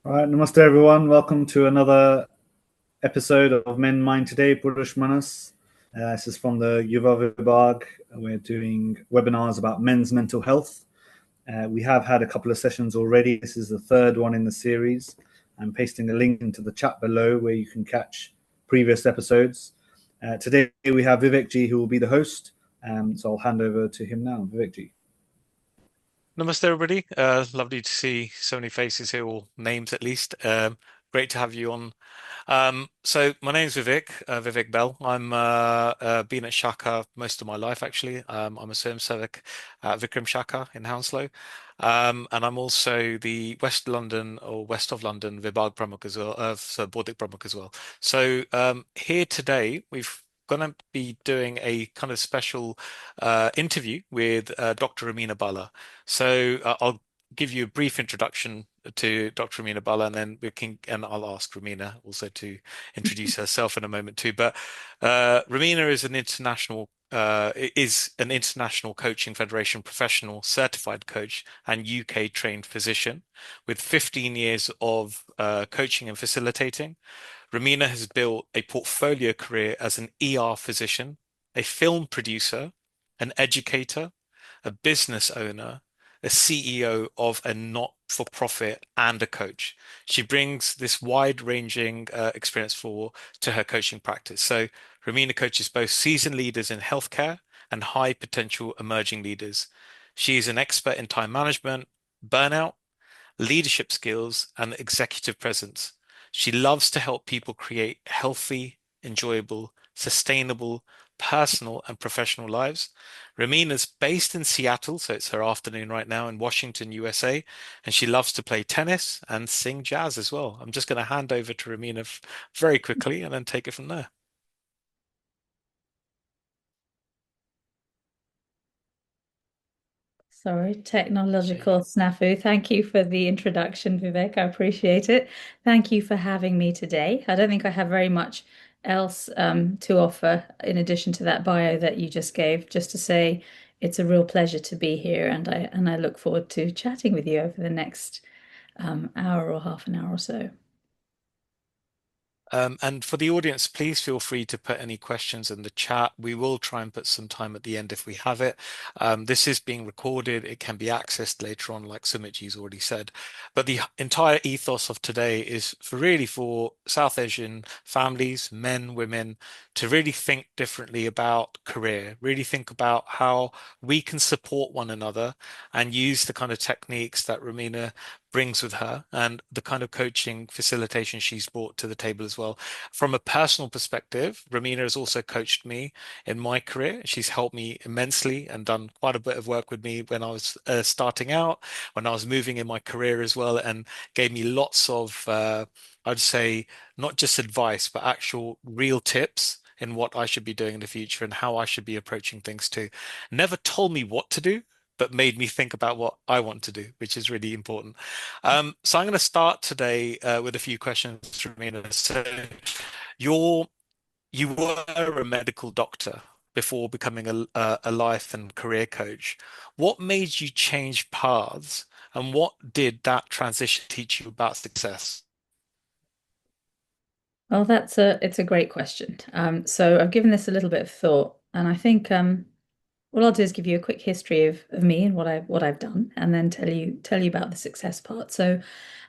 All right, namaste everyone. Welcome to another episode of Men Mind Today, Purush Manas. This is from the Yuva Vibhag. We're doing webinars about men's mental health. We have had a couple of sessions already. This is the third one in the series. I'm pasting a link into the chat below where you can catch previous episodes. Today we have Vivek ji, who will be the host. So I'll hand over to him now. Vivek ji. Namaste, everybody. Lovely to see so many faces here, or names at least. Great to have you on. So my name's Vivek, Vivek Behl. I'm been at Shaka most of my life, actually. I'm a Swayamsevak at Vikram Shaka in Hounslow. And I'm also the West London or West of London Vibhag Pramukh as well, so Bodhik Pramukh as well. So here today, we've going to be doing a kind of special interview with Dr. Rumeena Bhalla. So I'll give you a brief introduction to Dr. Rumeena Bhalla, and then I'll ask Rumeena also to introduce herself in a moment too. But Rumeena is an international coaching federation professional certified coach and UK trained physician with 15 years of coaching and facilitating. Rumeena has built a portfolio career as an ER physician, a film producer, an educator, a business owner, a CEO of a not-for-profit, and a coach. She brings this wide-ranging experience to her coaching practice. So Rumeena coaches both seasoned leaders in healthcare and high-potential emerging leaders. She is an expert in time management, burnout, leadership skills, and executive presence. She loves to help people create healthy, enjoyable, sustainable, personal, and professional lives. Rumena's based in Seattle, so it's her afternoon right now in Washington, USA, and she loves to play tennis and sing jazz as well. I'm just going to hand over to Rumeena very quickly and then take it from there. Sorry, technological snafu. Thank you for the introduction, Vivek. I appreciate it. Thank you for having me today. I don't think I have very much else to offer in addition to that bio that you just gave, just to say it's a real pleasure to be here, and I look forward to chatting with you over the next hour or half an hour or so. And for the audience, please feel free to put any questions in the chat. We will try and put some time at the end if we have it. This is being recorded. It can be accessed later on, like Sumitji's already said. But the entire ethos of today is for South Asian families, men, women, to really think differently about career, really think about how we can support one another and use the kind of techniques that Rumeena brings with her and the kind of coaching facilitation she's brought to the table as well. From a personal perspective, Rumeena has also coached me in my career. She's helped me immensely and done quite a bit of work with me when I was starting out, when I was moving in my career as well, and gave me lots of, I'd say, not just advice, but actual real tips in what I should be doing in the future and how I should be approaching things too. Never told me what to do, but made me think about what I want to do, which is really important. So I'm going to start today with a few questions, Romina. So you're you were a medical doctor before becoming a life and career coach. What made you change paths, and what did that transition teach you about success? Well, it's a great question. So I've given this a little bit of thought, and I think what I'll do is give you a quick history of me and what I've done, and then tell you about the success part. So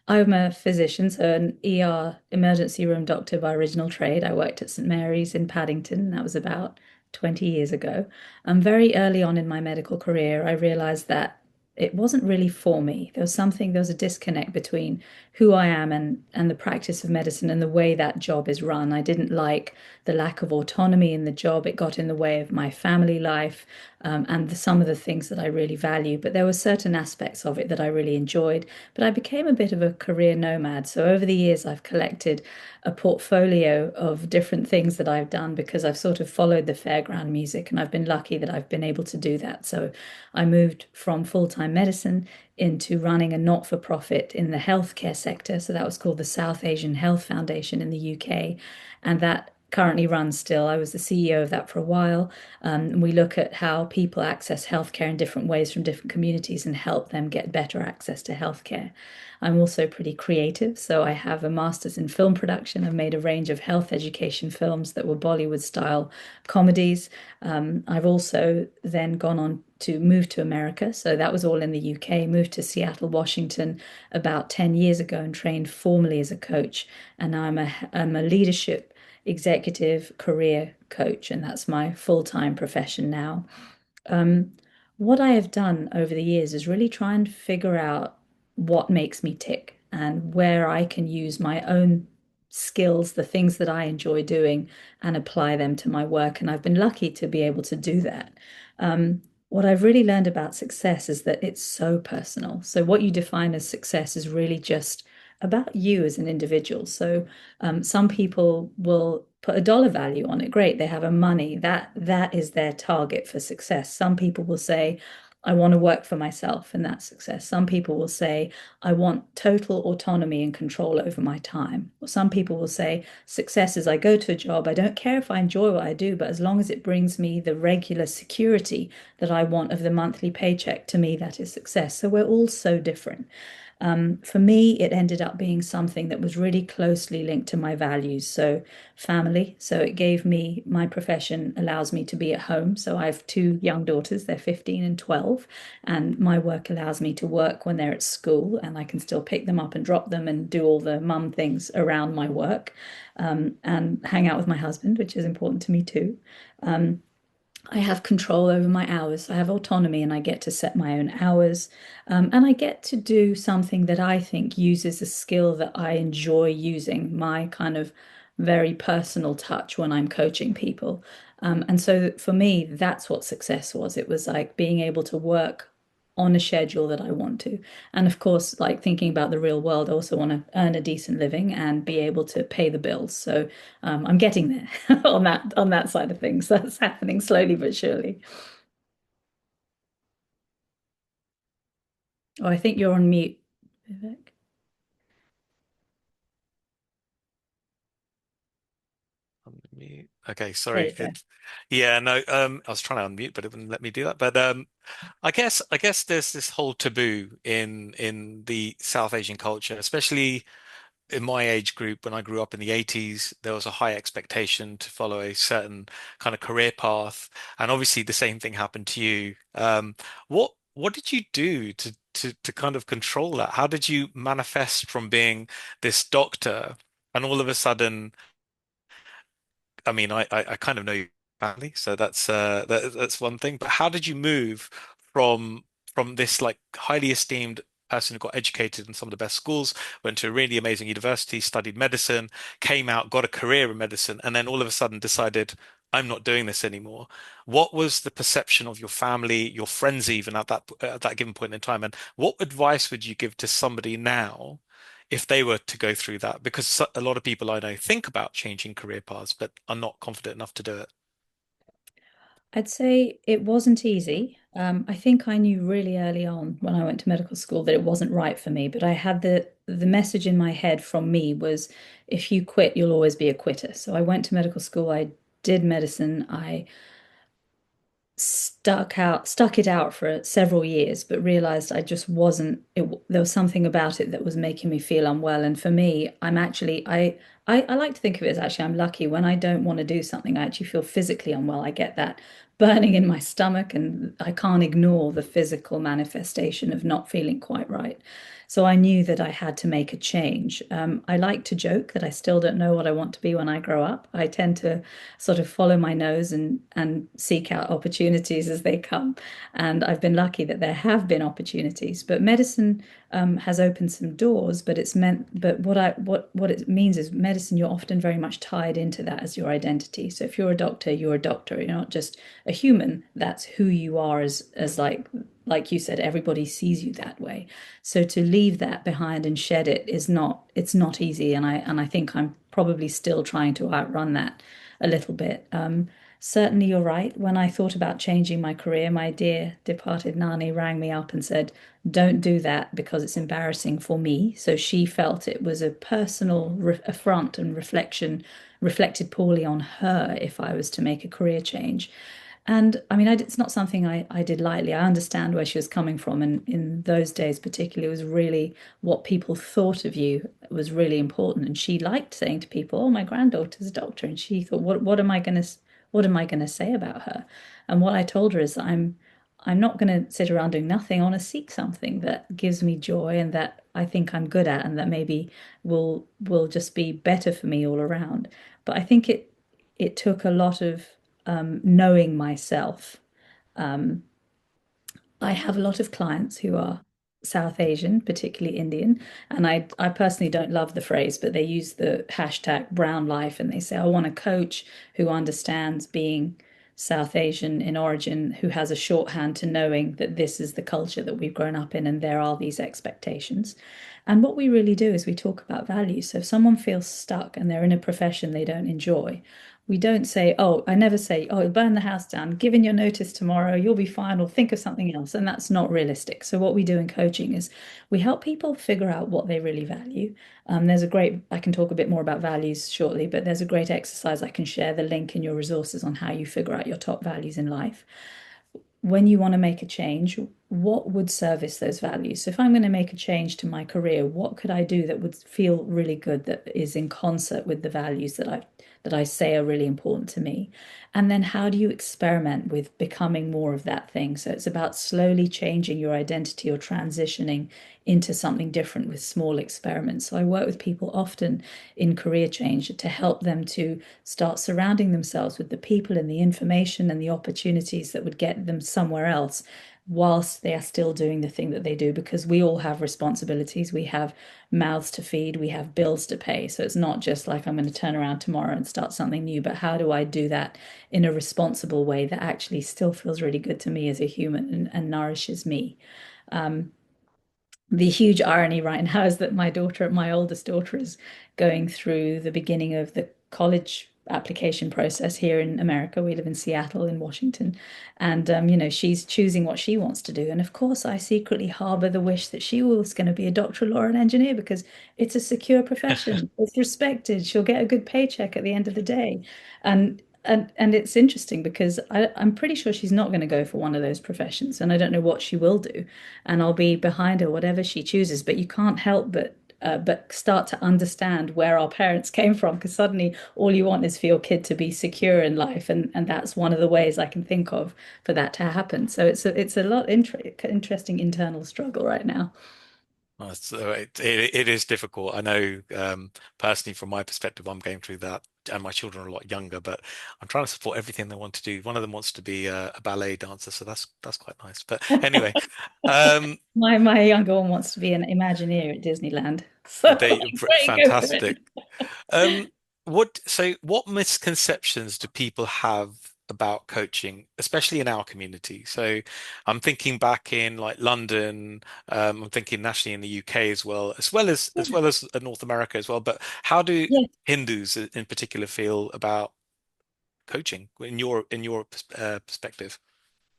I'm a physician, so an ER emergency room doctor by original trade. I worked at St Mary's in Paddington. That was about 20 years ago. And very early on in my medical career, I realized that it wasn't really for me. There was a disconnect between who I am and the practice of medicine and the way that job is run. I didn't like the lack of autonomy in the job. It got in the way of my family life, some of the things that I really value. But there were certain aspects of it that I really enjoyed. But I became a bit of a career nomad. So over the years, I've collected a portfolio of different things that I've done because I've sort of followed the fairground music, and I've been lucky that I've been able to do that. So I moved from full-time medicine into running a not-for-profit in the healthcare sector. So that was called the South Asian Health Foundation in the UK. And that currently run still. I was the CEO of that for a while. We look at how people access healthcare in different ways from different communities and help them get better access to healthcare. I'm also pretty creative, so I have a master's in film production. I've made a range of health education films that were Bollywood style comedies. I've also then gone on to move to America. So that was all in the UK, moved to Seattle, Washington about 10 years ago and trained formally as a coach. And now I'm a leadership executive career coach, and that's my full-time profession now. What I have done over the years is really try and figure out what makes me tick and where I can use my own skills, the things that I enjoy doing, and apply them to my work. And I've been lucky to be able to do that. What I've really learned about success is that it's so personal. So what you define as success is really just about you as an individual. So some people will put a dollar value on it. Great, they have a money. That is their target for success. Some people will say, I want to work for myself, and that's success. Some people will say, I want total autonomy and control over my time. Or some people will say, success is I go to a job, I don't care if I enjoy what I do, but as long as it brings me the regular security that I want of the monthly paycheck, to me, that is success. So we're all so different. For me, it ended up being something that was really closely linked to my values. So family. So it gave me, my profession allows me to be at home. So I have two young daughters, they're 15 and 12, and my work allows me to work when they're at school, and I can still pick them up and drop them and do all the mum things around my work, and hang out with my husband, which is important to me too. I have control over my hours. I have autonomy and I get to set my own hours. And I get to do something that I think uses a skill that I enjoy using, my kind of very personal touch when I'm coaching people. And so for me, that's what success was. It was like being able to work on a schedule that I want to. And of course, like thinking about the real world, I also want to earn a decent living and be able to pay the bills. So I'm getting there on that side of things. That's happening slowly but surely. Oh, I think you're on mute, Vivek. Unmute. Okay, There sorry. you go. Yeah, no, I was trying to unmute, but it wouldn't let me do that. But I guess there's this whole taboo in the South Asian culture, especially in my age group. When I grew up in the 80s, there was a high expectation to follow a certain kind of career path. And obviously the same thing happened to you. What did you do to kind of control that? How did you manifest from being this doctor and all of a sudden, I mean, I kind of know your family, so that's one thing. But how did you move from this like highly esteemed person who got educated in some of the best schools, went to a really amazing university, studied medicine, came out, got a career in medicine, and then all of a sudden decided, I'm not doing this anymore. What was the perception of your family, your friends, even at that given point in time? And what advice would you give to somebody now if they were to go through that? Because a lot of people I know think about changing career paths, but are not confident enough to do it. I'd say it wasn't easy. I think I knew really early on when I went to medical school that it wasn't right for me, but I had the message in my head from me was if you quit, you'll always be a quitter. So I went to medical school, I did medicine, I stuck it out for several years, but realized I just wasn't there was something about it that was making me feel unwell. And for me, I'm actually I like to think of it as actually I'm lucky when I don't want to do something, I actually feel physically unwell. I get that burning in my stomach and I can't ignore the physical manifestation of not feeling quite right. So I knew that I had to make a change. I like to joke that I still don't know what I want to be when I grow up. I tend to sort of follow my nose and seek out opportunities as they come. And I've been lucky that there have been opportunities. But medicine has opened some doors, but it's meant but what it means is medicine, you're often very much tied into that as your identity. So if you're a doctor, you're a doctor. You're not just a human. That's who you are as like you said, everybody sees you that way. So to leave that behind and shed it is not it's not easy. And I think I'm probably still trying to outrun that a little bit. certainly you're right. When I thought about changing my career, my dear departed Nani rang me up and said, don't do that because it's embarrassing for me. So she felt it was a personal affront and reflected poorly on her if I was to make a career change. And I mean, it's not something I did lightly. I understand where she was coming from. And in those days, particularly, it was really what people thought of you was really important. And she liked saying to people, "Oh, my granddaughter's a doctor." And she thought, what am I gonna say about her? And what I told her is that I'm not gonna sit around doing nothing. I want to seek something that gives me joy and that I think I'm good at, and that maybe will just be better for me all around. But I think it took a lot of knowing myself. Um, I have a lot of clients who are South Asian, particularly Indian, and I personally don't love the phrase, but they use the hashtag brown life and they say, I want a coach who understands being South Asian in origin, who has a shorthand to knowing that this is the culture that we've grown up in and there are these expectations. And what we really do is we talk about values. So if someone feels stuck and they're in a profession they don't enjoy, we don't say, oh, I never say, oh, burn the house down, give in your notice tomorrow, you'll be fine, or think of something else. And that's not realistic. So, what we do in coaching is we help people figure out what they really value. I can talk a bit more about values shortly, but there's a great exercise. I can share the link in your resources on how you figure out your top values in life. When you want to make a change, what would service those values? So if I'm going to make a change to my career, what could I do that would feel really good, that is in concert with the values that I say are really important to me? And then how do you experiment with becoming more of that thing? So it's about slowly changing your identity or transitioning into something different with small experiments. So I work with people often in career change to help them to start surrounding themselves with the people and the information and the opportunities that would get them somewhere else whilst they are still doing the thing that they do, because we all have responsibilities. We have mouths to feed, we have bills to pay. So it's not just like I'm going to turn around tomorrow and start something new, but how do I do that in a responsible way that actually still feels really good to me as a human and nourishes me? The huge irony right now is that my oldest daughter, is going through the beginning of the college application process here in America. We live in Seattle, in Washington, and she's choosing what she wants to do. And of course, I secretly harbor the wish that she was going to be a doctor, lawyer, and engineer because it's a secure profession. It's respected. She'll get a good paycheck at the end of the day, and it's interesting because I'm pretty sure she's not going to go for one of those professions, and I don't know what she will do, and I'll be behind her whatever she chooses. But you can't help but start to understand where our parents came from, because suddenly all you want is for your kid to be secure in life, and that's one of the ways I can think of for that to happen. So it's a lot interesting internal struggle right now. So it is difficult. I know personally, from my perspective, I'm going through that, and my children are a lot younger, but I'm trying to support everything they want to do. One of them wants to be a ballet dancer, so that's quite nice. But anyway, um, My younger one wants to be an Imagineer at Disneyland. So great, go for it. fantastic. What misconceptions do people have about coaching, especially in our community? So I'm thinking back in like London, I'm thinking nationally in the UK as well as North America as well. But how do Yeah. Hindus in particular feel about coaching in your perspective?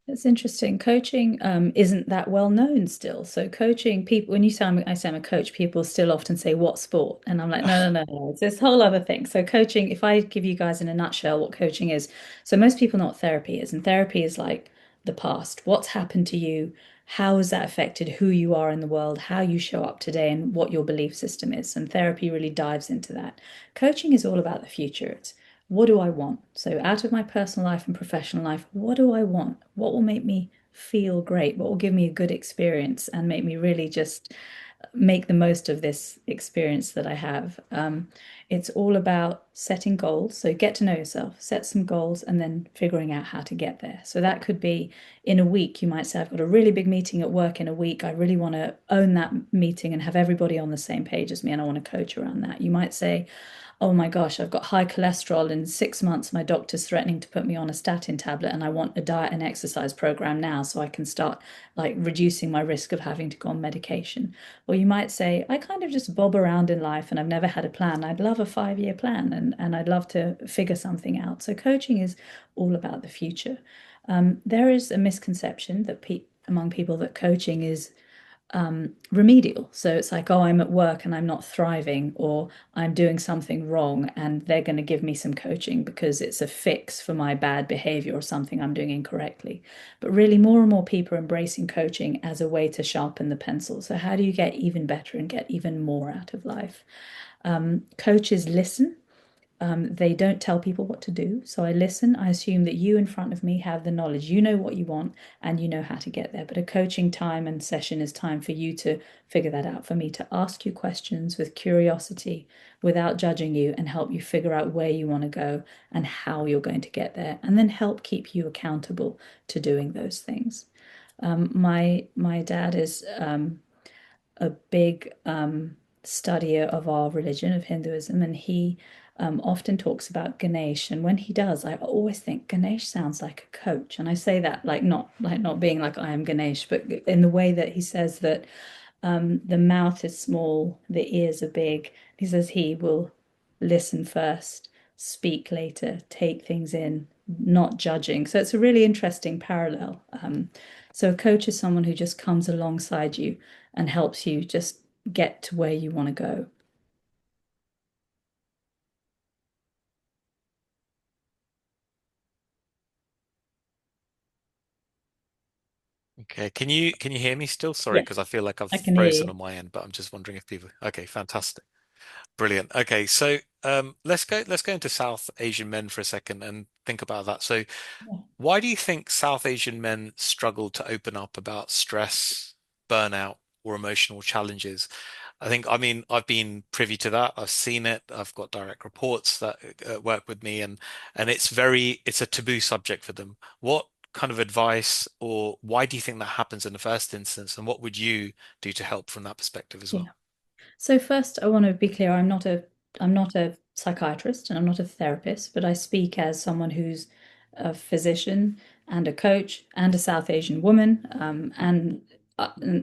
It's interesting. Coaching isn't that well known still. So coaching people, when I say I'm a coach, people still often say, "What sport?" And I'm like, no, no, no, no. It's this whole other thing. So coaching, if I give you guys in a nutshell what coaching is, so most people know what therapy is, and therapy is like the past. What's happened to you? How has that affected who you are in the world, how you show up today, and what your belief system is? And therapy really dives into that. Coaching is all about the future. It's what do I want? So, out of my personal life and professional life, what do I want? What will make me feel great? What will give me a good experience and make me really just make the most of this experience that I have? It's all about setting goals. So, get to know yourself, set some goals, and then figuring out how to get there. So, that could be in a week. You might say, I've got a really big meeting at work in a week. I really want to own that meeting and have everybody on the same page as me, and I want to coach around that. You might say, oh my gosh, I've got high cholesterol. In 6 months, my doctor's threatening to put me on a statin tablet, and I want a diet and exercise program now so I can start like reducing my risk of having to go on medication. Or you might say, I kind of just bob around in life and I've never had a plan. I'd love a 5-year plan and I'd love to figure something out. So coaching is all about the future. There is a misconception that among people that coaching is remedial. So it's like, oh, I'm at work and I'm not thriving, or I'm doing something wrong and they're going to give me some coaching because it's a fix for my bad behavior or something I'm doing incorrectly. But really, more and more people are embracing coaching as a way to sharpen the pencil. So how do you get even better and get even more out of life? Coaches listen. They don't tell people what to do. So I listen. I assume that you in front of me have the knowledge. You know what you want and you know how to get there. But a coaching time and session is time for you to figure that out, for me to ask you questions with curiosity, without judging you, and help you figure out where you want to go and how you're going to get there, and then help keep you accountable to doing those things. My dad is a big studier of our religion, of Hinduism, and he often talks about Ganesh. And when he does, I always think Ganesh sounds like a coach. And I say that like not being like I am Ganesh, but in the way that he says that the mouth is small, the ears are big. He says he will listen first, speak later, take things in, not judging. So it's a really interesting parallel. So a coach is someone who just comes alongside you and helps you just get to where you want to go. Okay, can you hear me still? Sorry, Yes, because I feel like I've I can hear frozen you. on my end, but I'm just wondering if people. Okay, fantastic. Brilliant. Okay, so let's go into South Asian men for a second and think about that. So Yeah. why do you think South Asian men struggle to open up about stress, burnout, or emotional challenges? I mean, I've been privy to that. I've seen it. I've got direct reports that work with me, and it's a taboo subject for them. What kind of advice, or why do you think that happens in the first instance, and what would you do to help from that perspective as Yeah. well? So first, I want to be clear, I'm not a psychiatrist and I'm not a therapist, but I speak as someone who's a physician and a coach and a South Asian woman. And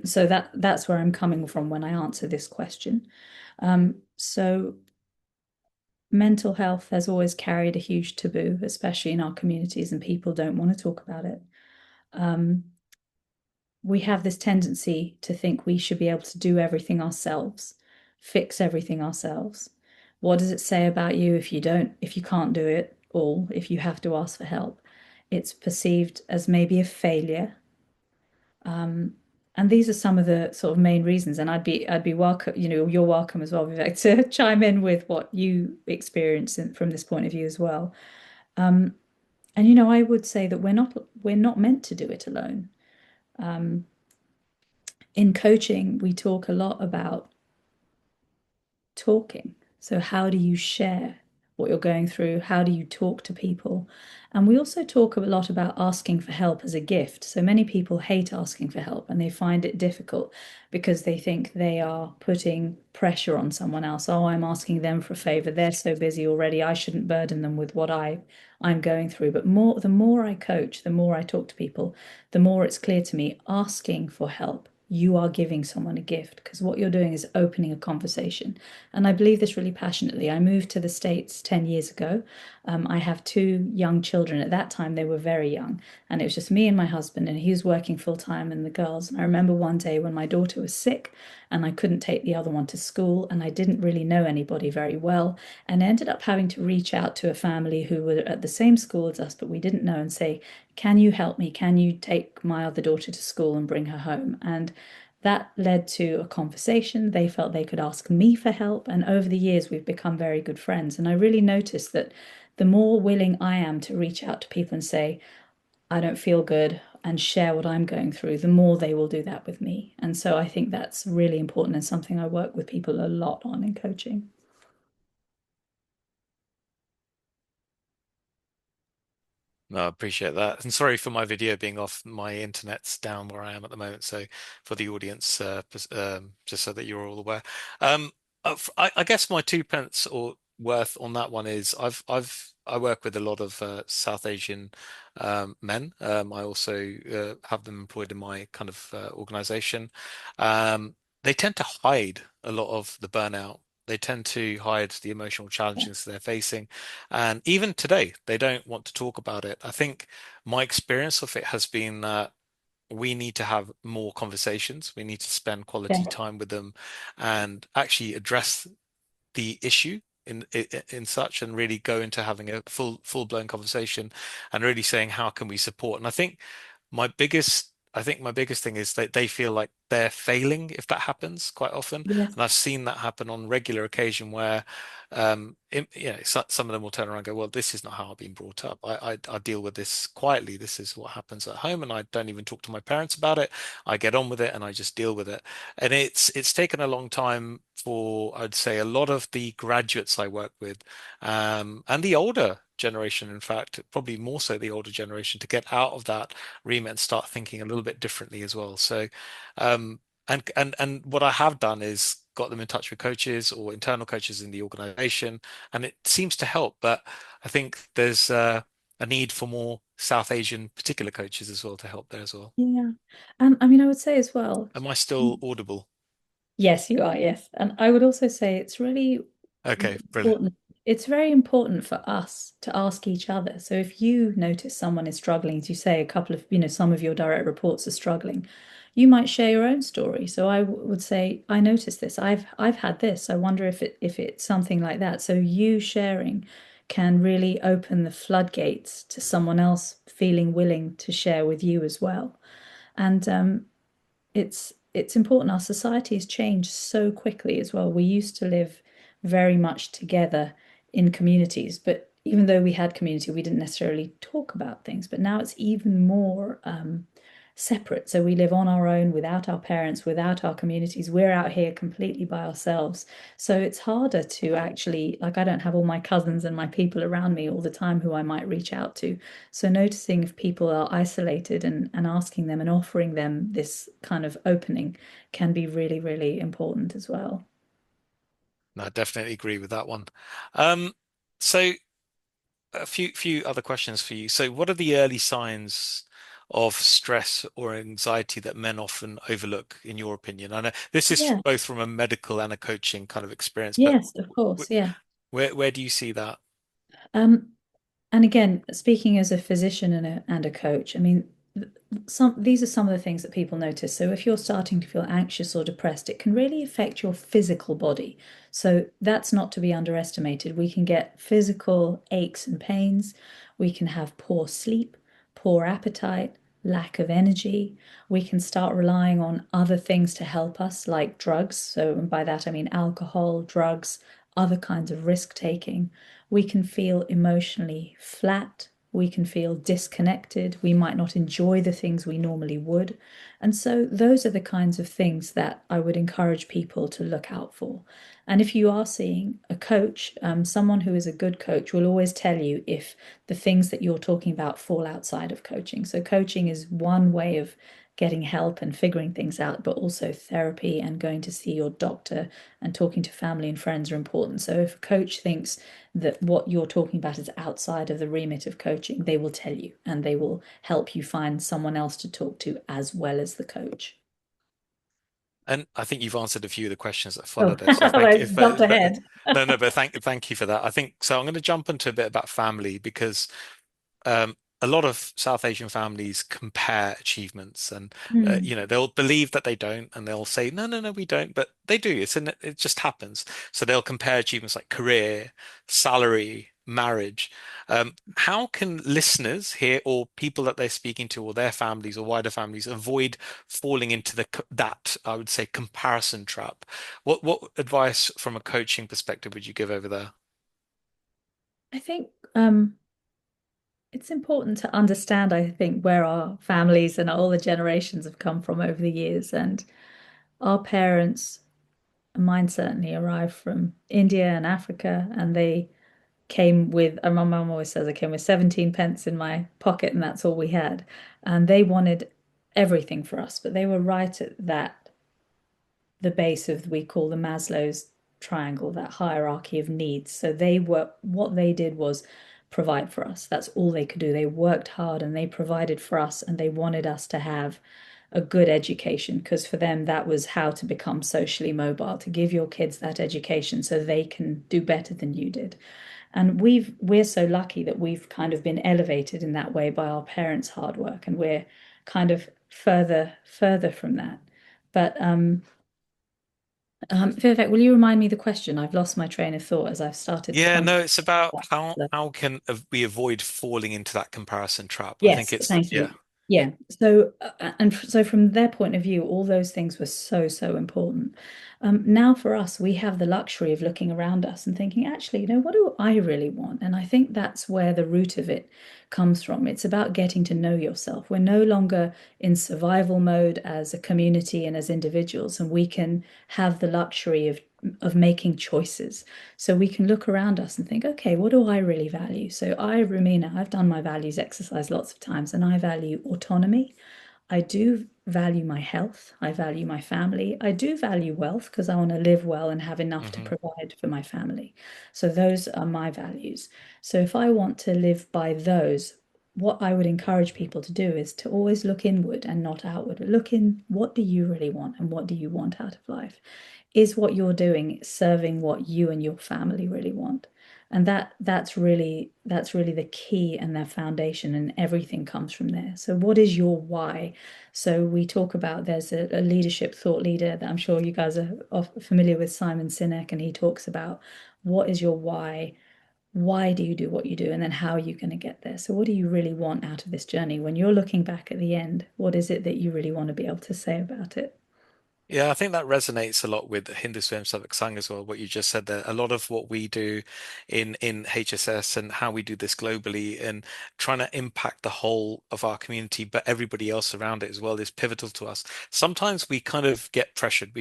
so that's where I'm coming from when I answer this question. So mental health has always carried a huge taboo, especially in our communities, and people don't want to talk about it. Um, we have this tendency to think we should be able to do everything ourselves, fix everything ourselves. What does it say about you if you can't do it all, if you have to ask for help? It's perceived as maybe a failure. And these are some of the sort of main reasons. And I'd be welcome, you're welcome as well, Vivek, to chime in with what you experience from this point of view as well. And I would say that we're not meant to do it alone. In coaching, we talk a lot about talking. So, how do you share what you're going through? How do you talk to people? And we also talk a lot about asking for help as a gift. So, many people hate asking for help and they find it difficult because they think they are putting pressure on someone else. Oh, I'm asking them for a favor. They're so busy already. I shouldn't burden them with what I'm going through. But the more I coach, the more I talk to people, the more it's clear to me asking for help. You are giving someone a gift because what you're doing is opening a conversation. And I believe this really passionately. I moved to the States 10 years ago. I have two young children. At that time, they were very young. And it was just me and my husband, and he was working full time and the girls. And I remember one day when my daughter was sick and I couldn't take the other one to school, and I didn't really know anybody very well. And I ended up having to reach out to a family who were at the same school as us, but we didn't know, and say, can you help me? Can you take my other daughter to school and bring her home? And that led to a conversation. They felt they could ask me for help. And over the years, we've become very good friends. And I really noticed that the more willing I am to reach out to people and say, I don't feel good, and share what I'm going through, the more they will do that with me. And so I think that's really important and something I work with people a lot on in coaching. No, I appreciate that. And sorry for my video being off. My internet's down where I am at the moment. So for the audience, just so that you're all aware. I guess my two pence or worth on that one is I work with a lot of South Asian men. I also have them employed in my kind of organization. they tend to hide a lot of the burnout. They tend to hide the emotional challenges they're facing. And even today, they don't want to talk about it. I think my experience of it has been that we need to have more conversations. We need to spend quality Yeah. time with them and actually address the issue in such, and really go into having a full-blown conversation and really saying how can we support. And I think my biggest thing is that they feel like they're failing if that happens quite often. Yes. And I've seen that happen on regular occasion where, some of them will turn around and go, well, this is not how I've been brought up. I deal with this quietly. This is what happens at home, and I don't even talk to my parents about it. I get on with it and I just deal with it. And it's taken a long time for, I'd say, a lot of the graduates I work with, and the older generation, in fact, probably more so the older generation, to get out of that remit and start thinking a little bit differently as well. So, and what I have done is got them in touch with coaches or internal coaches in the organization, and it seems to help. But I think there's a need for more South Asian particular coaches as well to help there as well. Yeah. And I mean, I would say as well, Am I still audible? yes, you are, yes. And I would also say it's really Okay, brilliant. important. It's very important for us to ask each other. So if you notice someone is struggling, as you say, a couple of, some of your direct reports are struggling, you might share your own story. So I would say, I noticed this. I've had this. I wonder if it's something like that. So you sharing can really open the floodgates to someone else feeling willing to share with you as well. And it's important. Our society has changed so quickly as well. We used to live very much together in communities, but even though we had community, we didn't necessarily talk about things. But now it's even more separate. So we live on our own without our parents, without our communities. We're out here completely by ourselves. So it's harder to actually, like, I don't have all my cousins and my people around me all the time who I might reach out to. So noticing if people are isolated and asking them and offering them this kind of opening can be really, really important as well. No, I definitely agree with that one. So a few other questions for you. So what are the early signs of stress or anxiety that men often overlook, in your opinion? I know this is Yeah. both from a medical and a coaching kind of experience, but Yes, of course. Yeah. where do you see that? Um, And again, speaking as a physician and a coach, I mean, these are some of the things that people notice. So if you're starting to feel anxious or depressed, it can really affect your physical body. So that's not to be underestimated. We can get physical aches and pains. We can have poor sleep, poor appetite, lack of energy. We can start relying on other things to help us, like drugs. So by that I mean alcohol, drugs, other kinds of risk taking. We can feel emotionally flat. We can feel disconnected. We might not enjoy the things we normally would. And so, those are the kinds of things that I would encourage people to look out for. And if you are seeing a coach, someone who is a good coach will always tell you if the things that you're talking about fall outside of coaching. So, coaching is one way of getting help and figuring things out, but also therapy and going to see your doctor and talking to family and friends are important. So if a coach thinks that what you're talking about is outside of the remit of coaching, they will tell you and they will help you find someone else to talk to as well as the coach. And I think you've answered a few of the questions that Oh, followed there. So thank I you. jumped ahead. But thank you for that. I think so. I'm going to jump into a bit about family because a lot of South Asian families compare achievements, and Mm. they'll believe that they don't, and they'll say, no, no, no, we don't, but they do. It just happens. So they'll compare achievements like career, salary, marriage. How can listeners here, or people that they're speaking to, or their families or wider families, avoid falling into that, I would say, comparison trap? What advice from a coaching perspective would you give over there? I think it's important to understand, I think, where our families and all the generations have come from over the years. And our parents, mine certainly arrived from India and Africa, and they came with, and my mum always says I came with 17 pence in my pocket, and that's all we had. And they wanted everything for us, but they were right at the base of we call the Maslow's triangle, that hierarchy of needs. So what they did was provide for us. That's all they could do. They worked hard and they provided for us, and they wanted us to have a good education, because for them that was how to become socially mobile, to give your kids that education so they can do better than you did. And we're so lucky that we've kind of been elevated in that way by our parents' hard work, and we're kind of further from that. But Vivek, will you remind me the question? I've lost my train of thought as I've started Yeah, trying to. no, it's about how can we avoid falling into that comparison trap. I think Yes, it's thank yeah. you. Yeah. So, and so from their point of view, all those things were so, so important. Now for us, we have the luxury of looking around us and thinking, actually, what do I really want? And I think that's where the root of it comes from. It's about getting to know yourself. We're no longer in survival mode as a community and as individuals, and we can have the luxury of making choices. So we can look around us and think, okay, what do I really value? So Rumeena, I've done my values exercise lots of times, and I value autonomy. I do value my health. I value my family. I do value wealth because I want to live well and have enough to Hmm. provide for my family. So those are my values. So if I want to live by those, what I would encourage people to do is to always look inward and not outward. Look in, what do you really want and what do you want out of life? Is what you're doing serving what you and your family really want? And that's really the key and the foundation, and everything comes from there. So what is your why? So we talk about, there's a leadership thought leader that I'm sure you guys are familiar with, Simon Sinek, and he talks about what is your why? Why do you do what you do? And then how are you going to get there? So what do you really want out of this journey? When you're looking back at the end, what is it that you really want to be able to say about it? Yeah, I think that resonates a lot with Hindu Swam Savik Sang as well, what you just said there. A lot of what we do in HSS and how we do this globally and trying to impact the whole of our community, but everybody else around it as well is pivotal to us. Sometimes we kind of get pressured.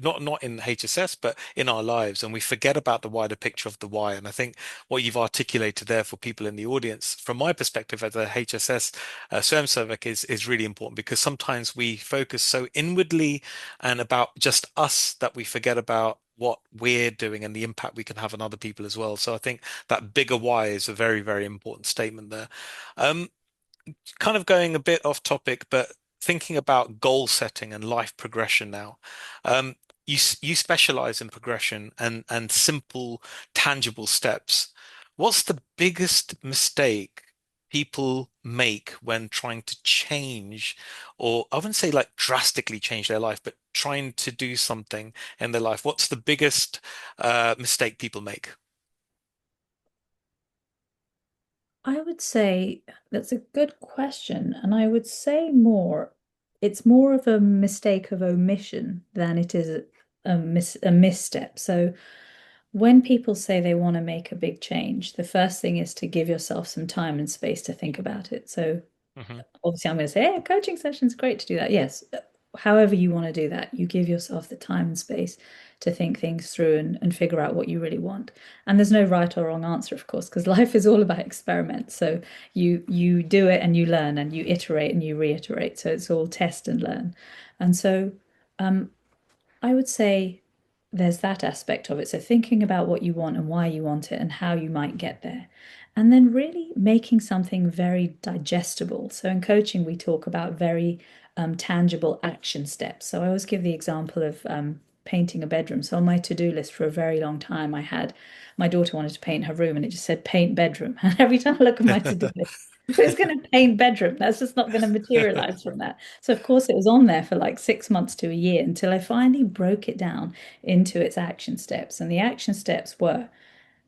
Not in HSS, but in our lives, and we forget about the wider picture of the why. And I think what you've articulated there for people in the audience, from my perspective as a HSS Swam Savik, is really important because sometimes we focus so inwardly and about just us that we forget about what we're doing and the impact we can have on other people as well. So I think that bigger why is a very, very important statement there. Um, Kind of going a bit off topic, but thinking about goal setting and life progression now. Um, you specialize in progression and simple, tangible steps. What's the biggest mistake people make when trying to change, or I wouldn't say like drastically change their life, but trying to do something in their life? What's the biggest mistake people make? I would say that's a good question. And I would say it's more of a mistake of omission than it is a misstep. So when people say they want to make a big change, the first thing is to give yourself some time and space to think about it. So Hmm. obviously I'm going to say, hey, a coaching session is great to do that. Yes. However you want to do that, you give yourself the time and space to think things through and figure out what you really want. And there's no right or wrong answer, of course, because life is all about experiments. So you do it and you learn and you iterate and you reiterate. So it's all test and learn. And so um, I would say there's that aspect of it. So thinking about what you want and why you want it and how you might get there. And then really making something very digestible. So in coaching, we talk about very tangible action steps. So I always give the example of painting a bedroom. So on my to-do list for a very long time, I had my daughter wanted to paint her room and it just said paint bedroom. And every time I look at my to-do list, who's going to paint bedroom? That's just not going to materialize from that. So of course it was on there for like 6 months to a year until I finally broke it down into its action steps. And the action steps were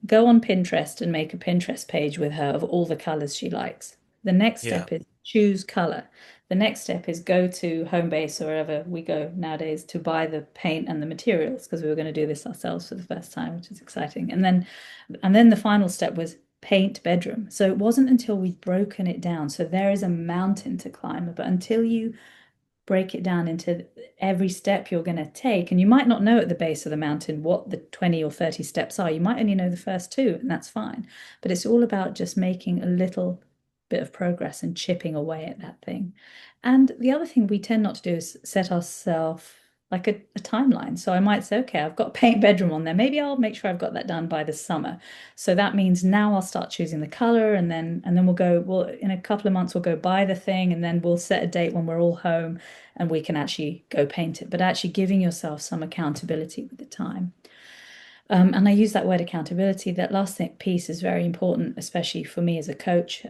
go on Pinterest and make a Pinterest page with her of all the colors she likes. The next Yeah. step is choose color. The next step is go to Homebase or wherever we go nowadays to buy the paint and the materials because we were going to do this ourselves for the first time, which is exciting. And then the final step was paint bedroom. So it wasn't until we'd broken it down. So there is a mountain to climb, but until you break it down into every step you're going to take. And you might not know at the base of the mountain what the 20 or 30 steps are. You might only know the first two, and that's fine. But it's all about just making a little bit of progress and chipping away at that thing. And the other thing we tend not to do is set ourselves like a timeline. So I might say, okay, I've got paint bedroom on there. Maybe I'll make sure I've got that done by the summer. So that means now I'll start choosing the color, and then we'll go, well, in a couple of months we'll go buy the thing, and then we'll set a date when we're all home and we can actually go paint it. But actually giving yourself some accountability with the time. And I use that word accountability. That last piece is very important, especially for me as a coach.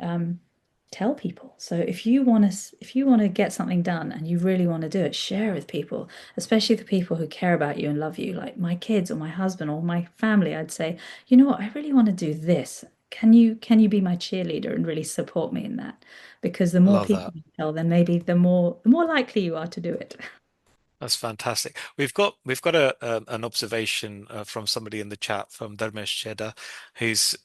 Tell people. So if you want to get something done and you really want to do it, share with people, especially the people who care about you and love you, like my kids or my husband or my family. I'd say, you know what, I really want to do this. Can you be my cheerleader and really support me in that? Because the more Love people that. you tell, then maybe the more likely you are to do it. That's fantastic. We've got an observation from somebody in the chat from Dharmic, who's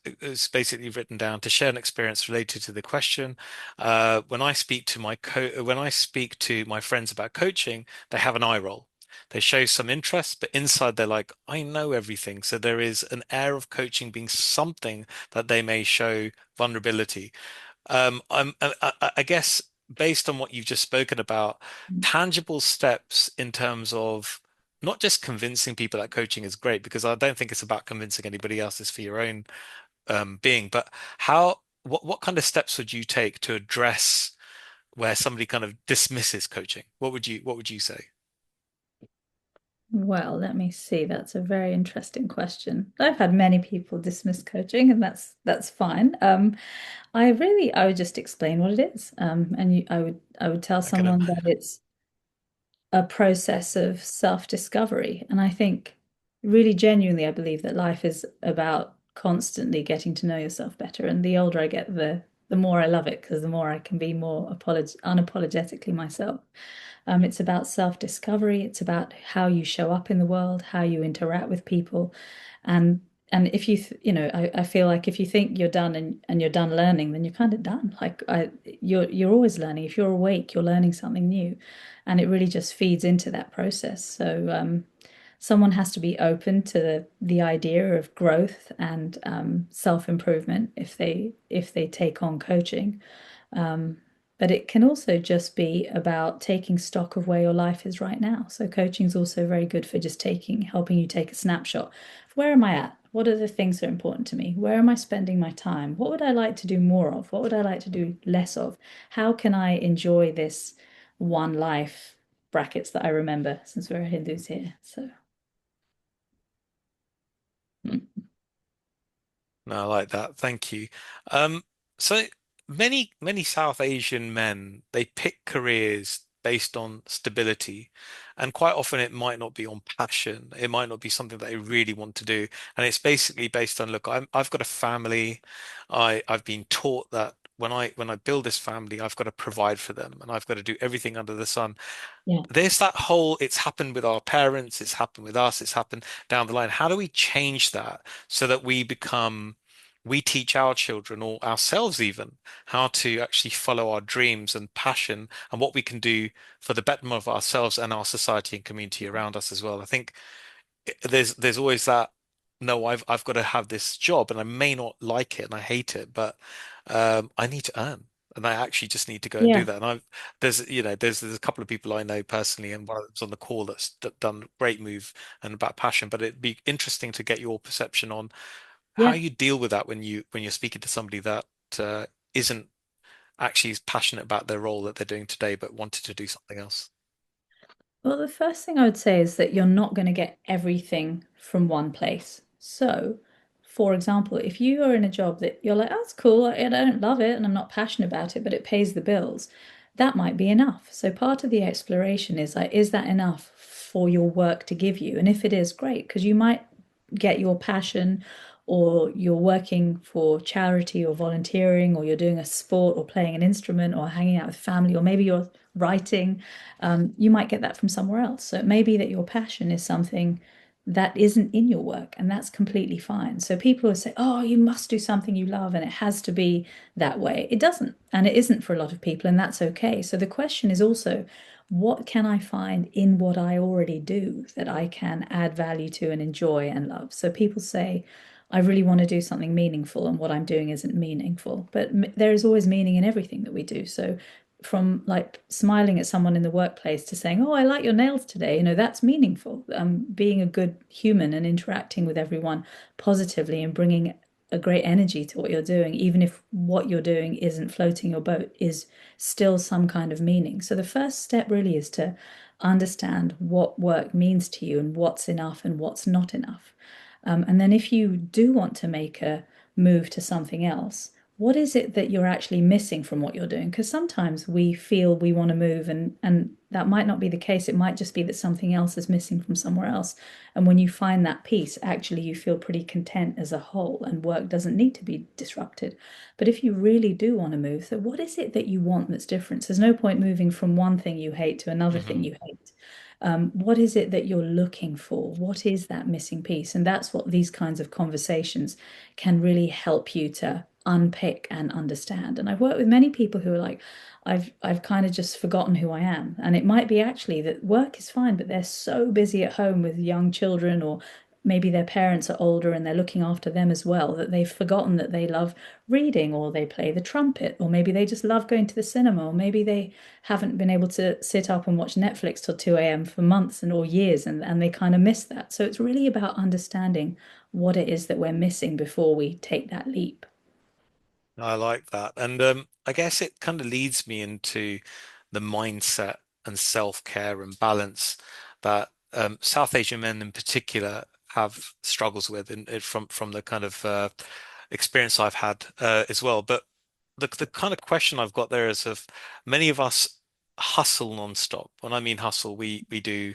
basically written down to share an experience related to the question. When I speak to my friends about coaching, they have an eye roll. They show some interest, but inside they're like, I know everything. So there is an air of coaching being something that they may show vulnerability. I guess based on what you've just spoken about, tangible steps in terms of not just convincing people that coaching is great, because I don't think it's about convincing anybody else, it's for your own being, but what kind of steps would you take to address where somebody kind of dismisses coaching? What would you say? Well, let me see. That's a very interesting question. I've had many people dismiss coaching, and that's fine. I would just explain what it is. I would tell I can someone that it's a process of self-discovery. And I think really genuinely, I believe that life is about constantly getting to know yourself better. And the older I get, the more I love it, because the more I can be more unapologetically myself. It's about self-discovery. It's about how you show up in the world, how you interact with people. And and if I feel like if you think you're done and you're done learning, then you're kind of done. You're always learning. If you're awake, you're learning something new. And it really just feeds into that process. So someone has to be open to the idea of growth and self-improvement if they take on coaching. Um, but it can also just be about taking stock of where your life is right now. So coaching is also very good for just helping you take a snapshot. Where am I at? What are the things that are important to me? Where am I spending my time? What would I like to do more of? What would I like to do less of? How can I enjoy this one life brackets that I remember, since we're Hindus here? So, mm, No, I like that. Thank you. So many South Asian men, they pick careers based on stability, and quite often it might not be on passion. It might not be something that they really want to do, and it's basically based on, look, I've got a family. I've been taught that when I build this family, I've got to provide for them, and I've got to do everything under the sun. yeah. There's that whole, it's happened with our parents, it's happened with us, it's happened down the line. How do we change that so that we teach our children or ourselves even how to actually follow our dreams and passion and what we can do for the betterment of ourselves and our society and community around us as well? I think there's always that, no, I've got to have this job and I may not like it and I hate it, but I need to earn. And I actually just need to go and do Yeah. that. And there's a couple of people I know personally, and one of them's on the call that's done a great move and about passion. But it'd be interesting to get your perception on how Yeah. you deal with that when you're speaking to somebody that isn't actually as passionate about their role that they're doing today, but wanted to do something else. Well, the first thing I would say is that you're not going to get everything from one place. So, for example, if you are in a job that you're like, oh, that's cool, I don't love it and I'm not passionate about it, but it pays the bills, that might be enough. So, part of the exploration is like, is that enough for your work to give you? And if it is, great, because you might get your passion, or you're working for charity or volunteering, or you're doing a sport or playing an instrument or hanging out with family, or maybe you're writing. You might get that from somewhere else. So it may be that your passion is something that isn't in your work, and that's completely fine. So people will say, oh, you must do something you love and it has to be that way. It doesn't, and it isn't for a lot of people, and that's okay. So the question is also, what can I find in what I already do that I can add value to and enjoy and love? So people say, I really want to do something meaningful, and what I'm doing isn't meaningful. But there is always meaning in everything that we do. So from like smiling at someone in the workplace to saying, "Oh, I like your nails today," that's meaningful. Being a good human and interacting with everyone positively and bringing a great energy to what you're doing, even if what you're doing isn't floating your boat, is still some kind of meaning. So the first step really is to understand what work means to you and what's enough and what's not enough. And then if you do want to make a move to something else, what is it that you're actually missing from what you're doing? Because sometimes we feel we want to move and that might not be the case. It might just be that something else is missing from somewhere else. And when you find that piece, actually you feel pretty content as a whole and work doesn't need to be disrupted. But if you really do want to move, so what is it that you want that's different? So there's no point moving from one thing you hate to another thing you hate. What is it that you're looking for? What is that missing piece? And that's what these kinds of conversations can really help you to unpick and understand. And I've worked with many people who are like, I've kind of just forgotten who I am. And it might be actually that work is fine, but they're so busy at home with young children, or maybe their parents are older and they're looking after them as well, that they've forgotten that they love reading, or they play the trumpet, or maybe they just love going to the cinema, or maybe they haven't been able to sit up and watch Netflix till 2 a.m. for months or years, and they kind of miss that. So it's really about understanding what it is that we're missing before we take that leap. I like that. And I guess it kind of leads me into the mindset and self-care and balance that South Asian men in particular have struggles with, and from the kind of experience I've had as well. But the kind of question I've got there is, of many of us hustle nonstop. When I mean hustle, we do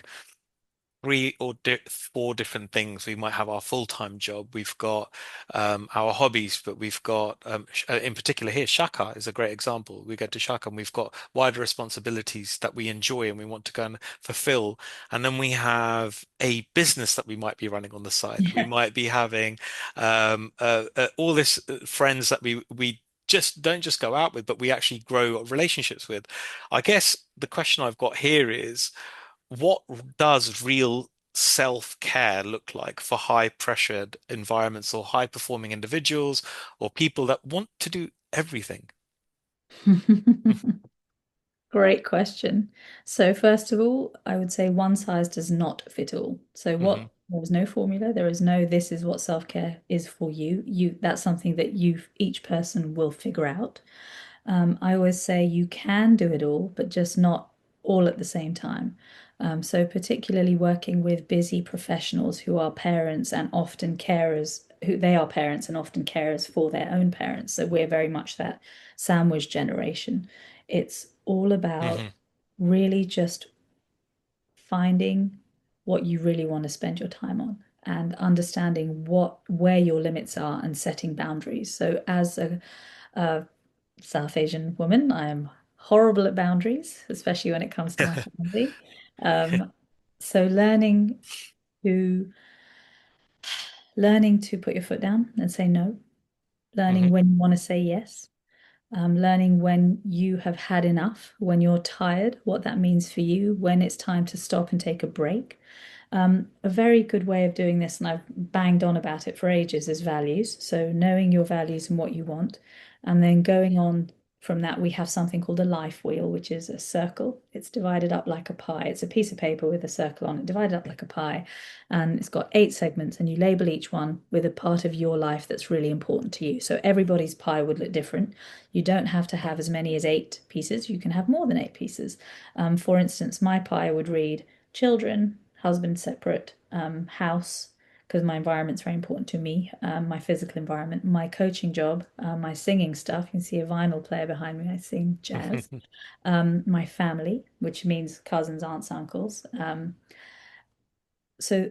three or di four different things. We might have our full-time job, we've got our hobbies, but we've got in particular here, Shaka is a great example. We go to Shaka and we've got wider responsibilities that we enjoy and we want to go and fulfill. And then we have a business that we might be running on the side. We Yeah. might be having all this friends that we just don't just go out with, but we actually grow relationships with. I guess the question I've got here is, what does real self-care look like for high-pressured environments or high-performing individuals or people that want to do everything? Great question. So first of all, I would say one size does not fit all. So Hmm. there is no formula. There is no this is what self-care is for you. That's something that each person will figure out. I always say you can do it all, but just not all at the same time. So particularly working with busy professionals who are parents and often carers, who they are parents and often carers for their own parents. So we're very much that sandwich generation. It's all about Hmm. really just finding what you really want to spend your time on and understanding where your limits are and setting boundaries. So as a South Asian woman, I am horrible at boundaries, especially when it comes to my family. Um, so to learning to put your foot down and say no, learning Hmm. when you want to say yes, learning when you have had enough, when you're tired, what that means for you, when it's time to stop and take a break. A very good way of doing this, and I've banged on about it for ages, is values. So knowing your values and what you want, and then going on from that, we have something called a life wheel, which is a circle. It's divided up like a pie. It's a piece of paper with a circle on it, divided up like a pie. And it's got 8 segments, and you label each one with a part of your life that's really important to you. So everybody's pie would look different. You don't have to have as many as 8 pieces. You can have more than 8 pieces. For instance, my pie would read children, husband separate, house, because my environment's very important to me, my physical environment, my coaching job, my singing stuff. You can see a vinyl player behind me. I sing jazz. My family, which means cousins, aunts, uncles.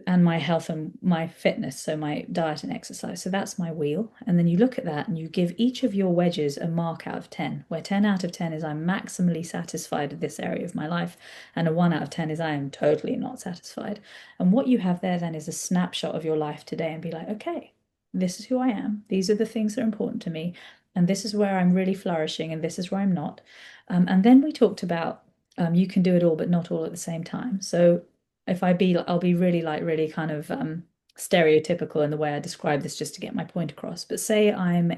And my health and my fitness, so my diet and exercise. So that's my wheel. And then you look at that and you give each of your wedges a mark out of 10, where 10 out of 10 is I'm maximally satisfied with this area of my life, and a 1 out of 10 is I am totally not satisfied. And what you have there then is a snapshot of your life today, and be like, okay, this is who I am. These are the things that are important to me. And this is where I'm really flourishing, and this is where I'm not. And then we talked about you can do it all, but not all at the same time. So I'll be really really kind of stereotypical in the way I describe this just to get my point across. But say um,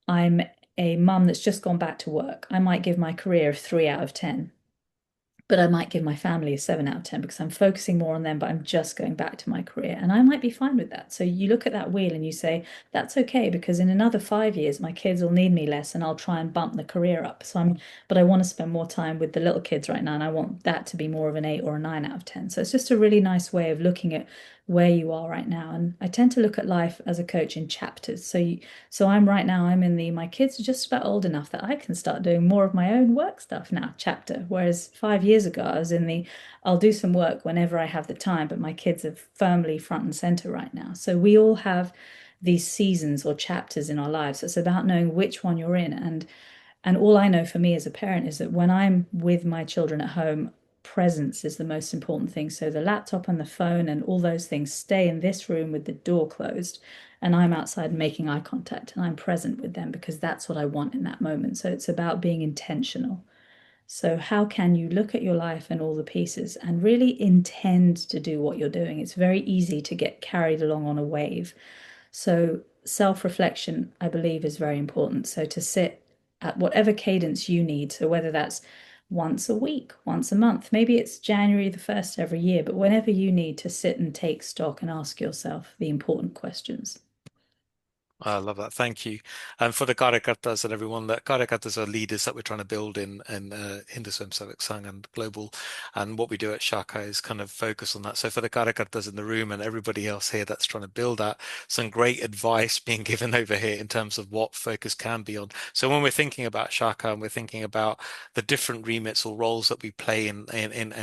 I'm a mum that's just gone back to work, I might give my career a 3 out of 10, but I might give my family a 7 out of 10 because I'm focusing more on them, but I'm just going back to my career. And I might be fine with that. So you look at that wheel and you say, that's okay, because in another 5 years, my kids will need me less and I'll try and bump the career up. But I want to spend more time with the little kids right now. And I want that to be more of an 8 or a 9 out of 10. So it's just a really nice way of looking at where you are right now. And I tend to look at life as a coach in chapters. So I'm right now, I'm in my kids are just about old enough that I can start doing more of my own work stuff now chapter. Whereas 5 years ago, I was in I'll do some work whenever I have the time, but my kids are firmly front and center right now. So we all have these seasons or chapters in our lives. So it's about knowing which one you're in. And all I know for me as a parent is that when I'm with my children at home, presence is the most important thing. So the laptop and the phone and all those things stay in this room with the door closed, and I'm outside making eye contact and I'm present with them because that's what I want in that moment. So it's about being intentional. So how can you look at your life and all the pieces and really intend to do what you're doing? It's very easy to get carried along on a wave. So self-reflection, I believe, is very important. So to sit at whatever cadence you need. So whether that's once a week, once a month, maybe it's January the 1st every year, but whenever you need to sit and take stock and ask yourself the important questions. I love that. Thank you. And for the Karyakartas and everyone, that Karyakartas are leaders that we're trying to build in Hindu Swayamsevak Sangh and global. And what we do at Shaka is kind of focus on that. So for the Karyakartas in the room and everybody else here that's trying to build that, some great advice being given over here in terms of what focus can be on. So when we're thinking about Shaka and we're thinking about the different remits or roles that we play in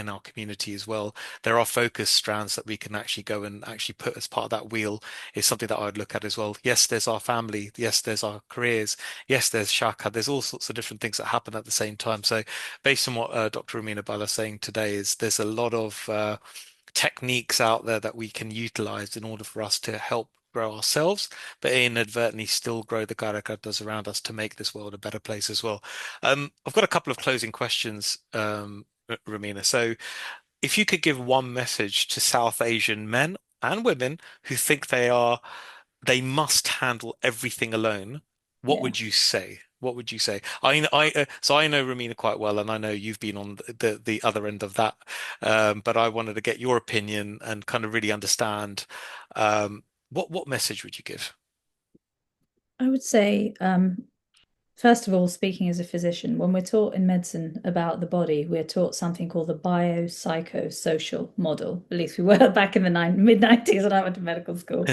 our community as well, there are focus strands that we can actually go and actually put as part of that wheel is something that I would look at as well. Yes, there's our family. Yes, there's our careers. Yes, there's Shaka. There's all sorts of different things that happen at the same time. So based on what Dr. Rumeena Bhalla is saying today is there's a lot of techniques out there that we can utilize in order for us to help grow ourselves, but inadvertently still grow the Karyakartas around us to make this world a better place as well. I've got a couple of closing questions, Rumeena. So if you could give one message to South Asian men and women who think they must handle everything alone, what Yeah. would you say? What would you say? So I know Rumeena quite well, and I know you've been on the other end of that. But I wanted to get your opinion and kind of really understand what message would you give? I would say, first of all, speaking as a physician, when we're taught in medicine about the body, we're taught something called the biopsychosocial model. At least we were back in the mid-90s when I went to medical school.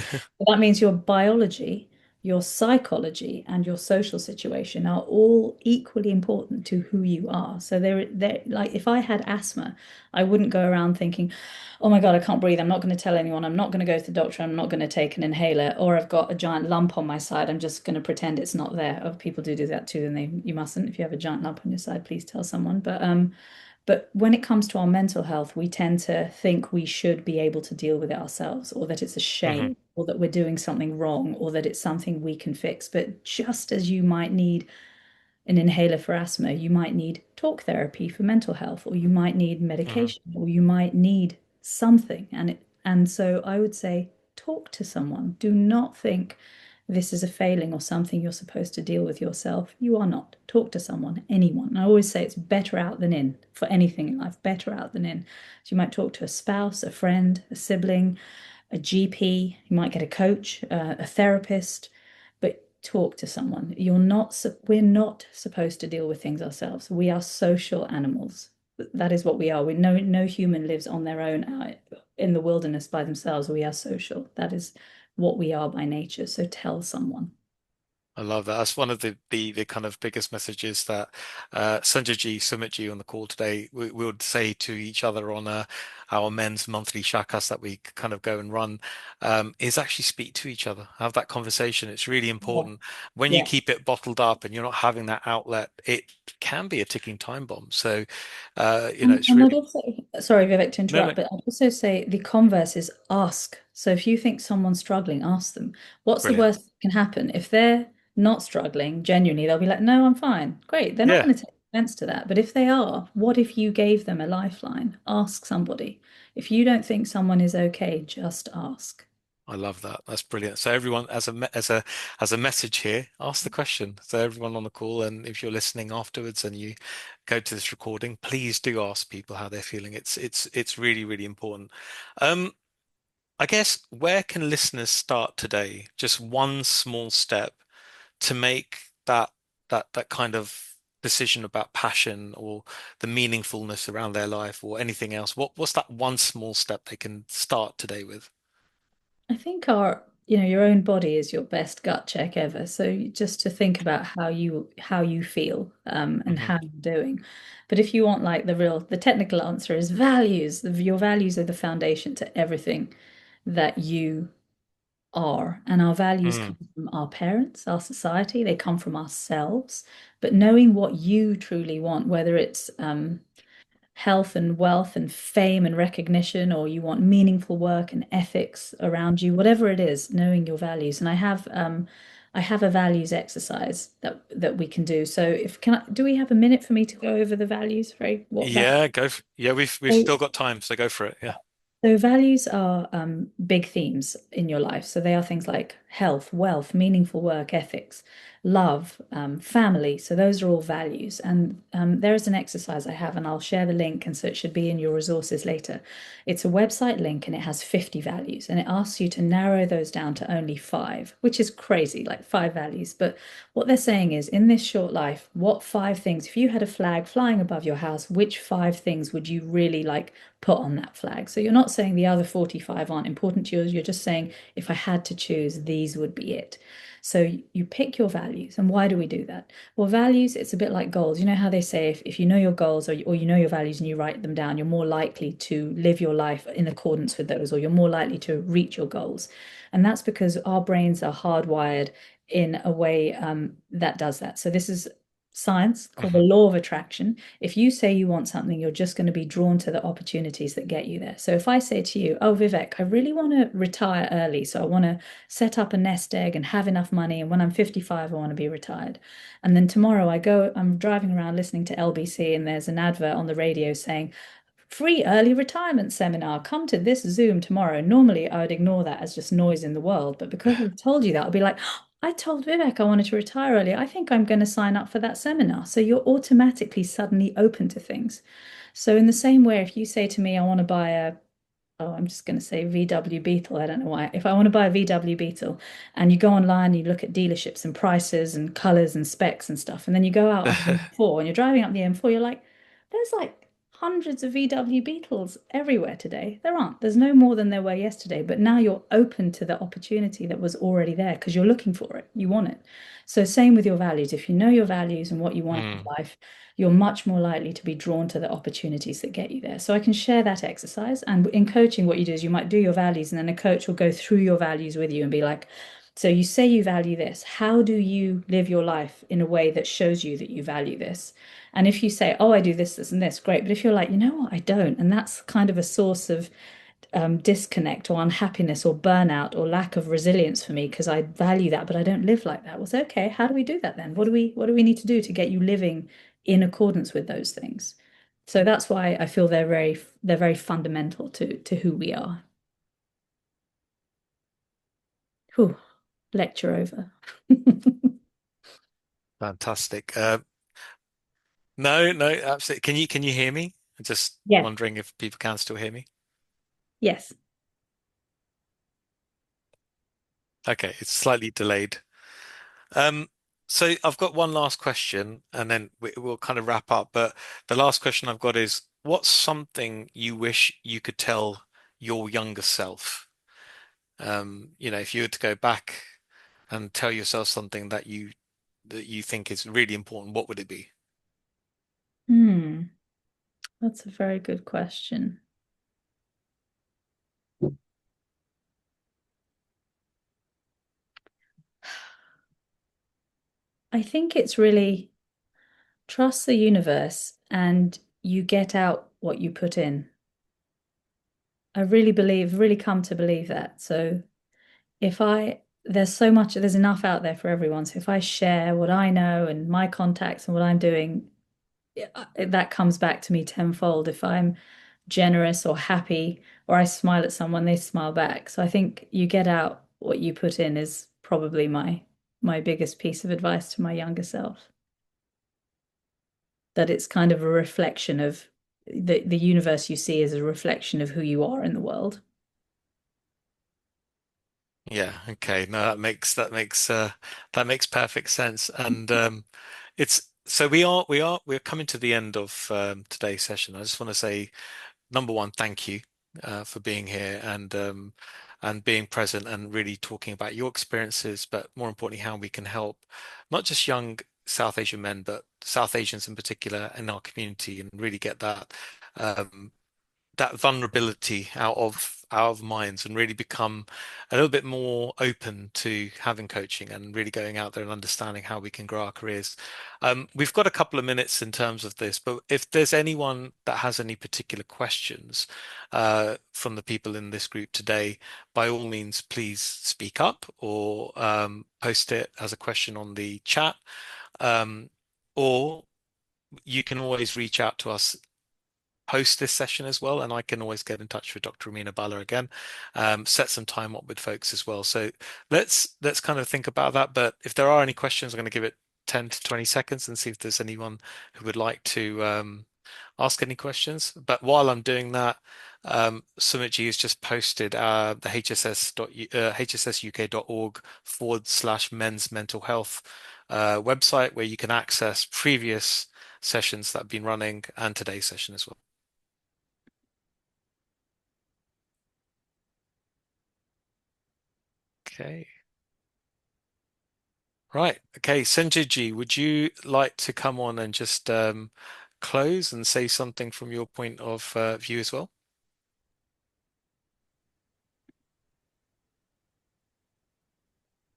That means your biology, your psychology, and your social situation are all equally important to who you are. So they're like if I had asthma, I wouldn't go around thinking, oh my God, I can't breathe. I'm not going to tell anyone. I'm not going to go to the doctor. I'm not going to take an inhaler. Or I've got a giant lump on my side. I'm just going to pretend it's not there. Oh, people do that too, and you mustn't. If you have a giant lump on your side, please tell someone. But when it comes to our mental health, we tend to think we should be able to deal with it ourselves, or that it's a Hmm. shame, or that we're doing something wrong, or that it's something we can fix. But just as you might need an inhaler for asthma, you might need talk therapy for mental health, or you might need Hmm. medication, or you might need something. And so I would say talk to someone. Do not think this is a failing or something you're supposed to deal with yourself. You are not. Talk to someone, anyone. And I always say it's better out than in for anything in life, better out than in. So you might talk to a spouse, a friend, a sibling, a GP, you might get a coach, a therapist, but talk to someone. We're not supposed to deal with things ourselves. We are social animals. That is what we are. No human lives on their own out in the wilderness by themselves. We are social. That is what we are by nature. So tell someone. I love that. That's one of the kind of biggest messages that Sanjay Sumitji on the call today we would say to each other on our men's monthly shakas that we kind of go and run is actually speak to each other, have that conversation. It's really Yeah. important. When you Yeah. keep it bottled up and you're not having that outlet, it can be a ticking time bomb. So it's And I'd really also, sorry, Vivek, to no, no, interrupt, but I'd also say the converse is ask. So if you think someone's struggling, ask them. What's the brilliant. worst that can happen? If they're not struggling, genuinely, they'll be like, no, I'm fine. Great. They're not Yeah. going to take offense to that. But if they are, what if you gave them a lifeline? Ask somebody. If you don't think someone is okay, just ask. I love that. That's brilliant. So everyone, as a message here, ask the question. So everyone on the call, and if you're listening afterwards and you go to this recording, please do ask people how they're feeling. It's really, really important. Um, I guess where can listeners start today? Just one small step to make that kind of decision about passion or the meaningfulness around their life or anything else. What's that one small step they can start today with? I think your own body is your best gut check ever. So just to think about how you feel and Hmm. how you're doing. But if you want like the technical answer is values. Your values are the foundation to everything that you are. And our values Mm. come from our parents, our society, they come from ourselves. But knowing what you truly want, whether it's health and wealth and fame and recognition, or you want meaningful work and ethics around you, whatever it is, knowing your values. And I have a values exercise that we can do. So do we have a minute for me to go over the values, Ray? What values? Yeah, yeah, we've still got time, so go for it. Yeah. So values are big themes in your life. So they are things like health, wealth, meaningful work, ethics, love, family. So those are all values. And there is an exercise I have, and I'll share the link, and so it should be in your resources later. It's a website link, and it has 50 values, and it asks you to narrow those down to only five, which is crazy, like five values. But what they're saying is, in this short life, what five things, if you had a flag flying above your house, which five things would you really like put on that flag? So you're not saying the other 45 aren't important to yours. You're just saying, if I had to choose, these would be it. So you pick your values. And why do we do that? Well, values, it's a bit like goals. You know how they say if you know your goals, or you know your values and you write them down, you're more likely to live your life in accordance with those, or you're more likely to reach your goals. And that's because our brains are hardwired in a way that does that. So this is science called the Hmm. law of attraction. If you say you want something, you're just going to be drawn to the opportunities that get you there. So if I say to you, oh, Vivek, I really want to retire early. So I want to set up a nest egg and have enough money. And when I'm 55, I want to be retired. And then tomorrow I'm driving around listening to LBC, and there's an advert on the radio saying, free early retirement seminar. Come to this Zoom tomorrow. Normally, I would ignore that as just noise in the world, but because I've told you that, I'll be like, I told Vivek I wanted to retire early. I think I'm going to sign up for that seminar. So you're automatically suddenly open to things. So in the same way, if you say to me, I want to buy I'm just going to say VW Beetle. I don't know why. If I want to buy a VW Beetle, and you go online and you look at dealerships and prices and colors and specs and stuff, and then you go out on the M4 and you're driving up the M4, you're like, there's like hundreds of VW Beetles everywhere today. There aren't. There's no more than there were yesterday. But now you're open to the opportunity that was already there because you're looking for it. You want it. So same with your values. If you know your values and what you want in Mm. life, you're much more likely to be drawn to the opportunities that get you there. So I can share that exercise. And in coaching, what you do is you might do your values, and then a coach will go through your values with you and be like, so you say you value this. How do you live your life in a way that shows you that you value this? And if you say, oh, I do this, this, and this, great. But if you're like, you know what, I don't, and that's kind of a source of disconnect or unhappiness or burnout or lack of resilience for me because I value that, but I don't live like that. Well, so, okay, how do we do that then? What do we need to do to get you living in accordance with those things? So that's why I feel they're very fundamental to who we are. Whew, lecture over. Fantastic. No, no, absolutely. Can you hear me? I'm just Yes, wondering if people can still hear me. yes. Okay, it's slightly delayed. Um, so I've got one last question, and then we'll kind of wrap up. But the last question I've got is, what's something you wish you could tell your younger self? If you were to go back and tell yourself something that you think is really important, what would it be? Hmm, that's a very good question. I think it's really trust the universe and you get out what you put in. I really come to believe that. So if I, there's enough out there for everyone. So if I share what I know and my contacts and what I'm doing, that comes back to me tenfold. If I'm generous or happy, or I smile at someone, they smile back. So I think you get out what you put in is probably my biggest piece of advice to my younger self. That it's kind of a reflection of the universe you see is a reflection of who you are in the world. Yeah, okay. No, that makes perfect sense. And it's so we're coming to the end of today's session. I just want to say, number one, thank you for being here and being present and really talking about your experiences, but more importantly, how we can help not just young South Asian men, but South Asians in particular in our community and really get um, that vulnerability out of minds and really become a little bit more open to having coaching and really going out there and understanding how we can grow our careers. We've got a couple of minutes in terms of this, but if there's anyone that has any particular questions from the people in this group today, by all means, please speak up or post it as a question on the chat, or you can always reach out to us post this session as well, and I can always get in touch with Dr. Rumeena Bhalla again, set some time up with folks as well. So let's kind of think about that. But if there are any questions, I'm going to give it 10 to 20 seconds and see if there's anyone who would like to ask any questions. But while I'm doing that, Sumitji has just posted the hssuk.org/men's mental health website where you can access previous sessions that have been running and today's session as well. Okay. Right. Okay. Sanjay, would you like to come on and just close and say something from your point of view as well?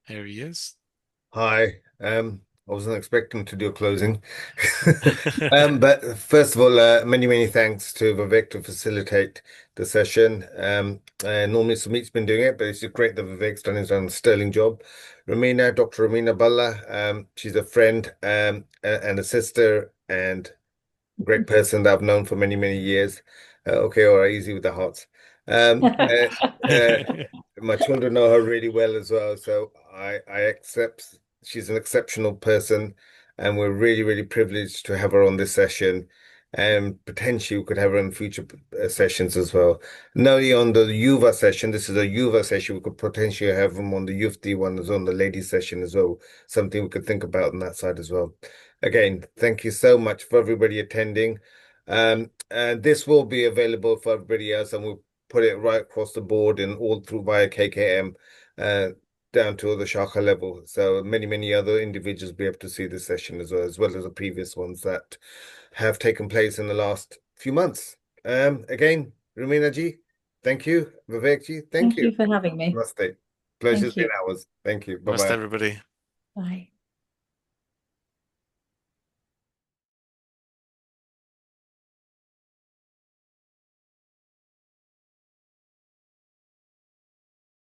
Here he is. Hi. I wasn't expecting to do a closing. But first of all, many thanks to Vivek to facilitate the session. Normally Sumit's been doing it, but it's great that Vivek's done a sterling job. Dr. Rumeena Bhalla, she's a friend and a sister and great person that I've known for many years. Okay, all right, easy with the hearts. Uh, my children know her really well as well, so I accept she's an exceptional person, and we're really privileged to have her on this session, and potentially we could have her in future sessions as well. Not only on the Yuva session, this is a Yuva session, we could potentially have them on the Yufti one as well, on the ladies session as well. Something we could think about on that side as well. Again, thank you so much for everybody attending. And this will be available for everybody else, and we'll put it right across the board and all through via KKM down to the Shaka level. So many other individuals be able to see this session as well as the previous ones that have taken place in the last few months. Again, Rumeena ji, thank you. Vivek ji, thank Thank you. you for having me. Namaste. Pleasure's Thank you. been ours. Thank you. Namaste, Bye-bye. everybody. Bye.